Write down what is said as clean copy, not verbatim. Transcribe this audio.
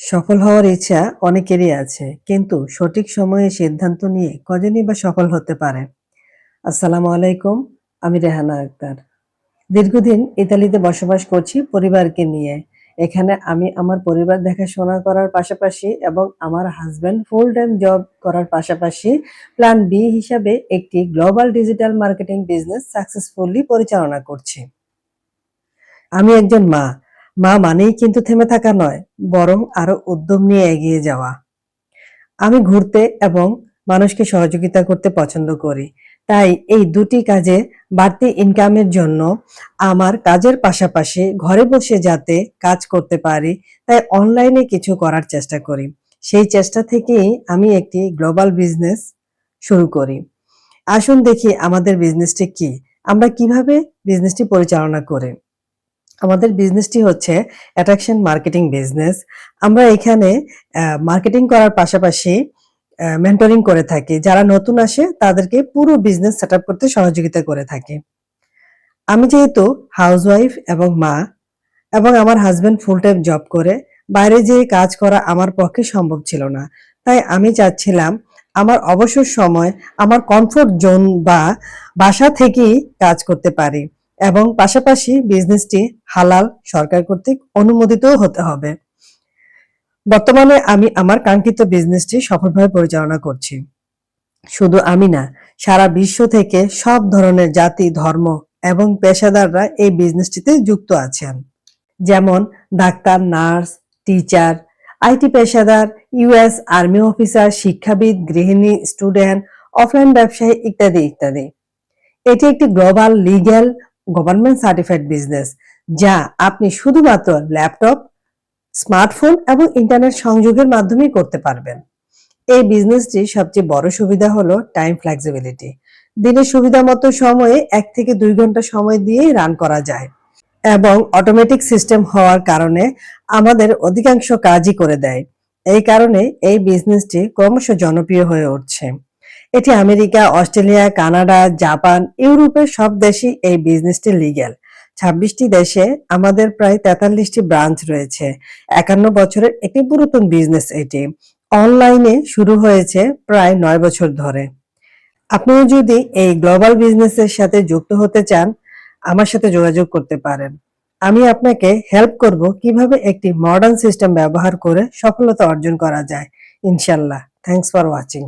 সফল হওয়ার ইচ্ছা অনেকেরই আছে, কিন্তু সঠিক সময়ে সিদ্ধান্ত নিয়ে কজনই বা সফল হতে পারে। আসসালামু আলাইকুম, আমি রেহানা আক্তার। দীর্ঘদিন ইতালিতে বসবাস করছি পরিবারকে নিয়ে। এখানে আমি আমার পরিবার দেখাশোনা করার পাশাপাশি এবং আমার হাসব্যান্ড ফুল টাইম জব করার পাশাপাশি প্ল্যান বি হিসাবে একটি global digital marketing business successfully পরিচালনা করছি। আমি একজন মা। মা মানেই কিন্তু থেমে থাকা নয়, বরং আরো উদ্যম নিয়ে এগিয়ে যাওয়া। আমি ঘুরতে এবং মানুষকে সহযোগিতা করতে পছন্দ করি। তাই এই দুটি কাজে বাড়তি ইনকামের জন্য আমার কাজের পাশাপাশি ঘরে বসে যাতে কাজ করতে পারি, তাই অনলাইনে কিছু করার চেষ্টা করি। সেই চেষ্টা থেকেই আমি একটি গ্লোবাল বিজনেস শুরু করি। আসুন দেখি আমাদের বিজনেসটি কি? আমরা কিভাবে বিজনেসটি পরিচালনা করি? আমাদের বিজনেসটি হচ্ছে অ্যাট্রাকশন মার্কেটিং বিজনেস। আমরা এখানে মার্কেটিং করার পাশাপাশি মেন্টরিং করে থাকি। যারা নতুন আসে তাদেরকে পুরো বিজনেস সেটআপ করতে সহযোগিতা করে থাকি। আমি যেহেতু হাউসওয়াইফ এবং মা এবং আমার হাসব্যান্ড ফুল টাইম জব করে, বাইরে যেয়ে কাজ করা আমার পক্ষে সম্ভব ছিল না। তাই আমি চাচ্ছিলাম আমার অবসর সময় আমার কমফোর্ট জোন বা বাসা থেকেই কাজ করতে পারি, এবং পাশাপাশি বিজনেসটি হালাল, সরকার কর্তৃক অনুমোদিতও হতে হবে। বর্তমানে আমি আমার কাঙ্ক্ষিত বিজনেসটি সফলভাবে পরিচালনা করছি। শুধু আমি না, সারা বিশ্ব থেকে সব ধরনের জাতি, ধর্ম এবং পেশাদাররা এই বিজনেসটিতে যুক্ত আছেন। যেমন ডাক্তার, নার্স, টিচার, আইটি পেশাদার, ইউএস আর্মি অফিসার, শিক্ষাবিদ, গৃহিণী, স্টুডেন্ট, অফলাইন ব্যবসায়ী ইত্যাদি ইত্যাদি। এটি একটি global legal government certified business, যা আপনি শুধুমাত্র ল্যাপটপ, স্মার্টফোন এবং ইন্টারনেট সংযোগের মাধ্যমেই করতে পারবেন। এই বিজনেসটির সবচেয়ে বড় সুবিধা হলো টাইম ফ্লেক্সিবিলিটি। দিনের সুবিধা মতো সময়ে 1 থেকে 2 ঘন্টা সময় দিয়েই রান করা যায়, এবং অটোমেটিক সিস্টেম হওয়ার কারণে আমাদের অধিকাংশ কাজই করে দেয়। এই কারণে এই বিজনেসটি ক্রমশ জনপ্রিয় হয়ে উঠছে। এটি আমেরিকা, অস্ট্রেলিয়া, কানাডা, জাপান, ইউরোপের সব দেশেই এই বিজনেসটি লিগ্যাল। 26টি দেশে আমাদের প্রায় 43টি ব্রাঞ্চ রয়েছে। 51 বছরের একটি পুরাতন বিজনেস এটি। অনলাইনে শুরু হয়েছে প্রায় 9 বছর ধরে। আপনিও যদি এই গ্লোবাল বিজনেসের সাথে যুক্ত হতে চান, আমার সাথে যোগাযোগ করতে পারেন। আমি আপনাকে হেল্প করব কিভাবে একটি মডার্ন সিস্টেম ব্যবহার করে সফলতা অর্জন করা যায়। ইনশাল্লাহ। Thanks for watching.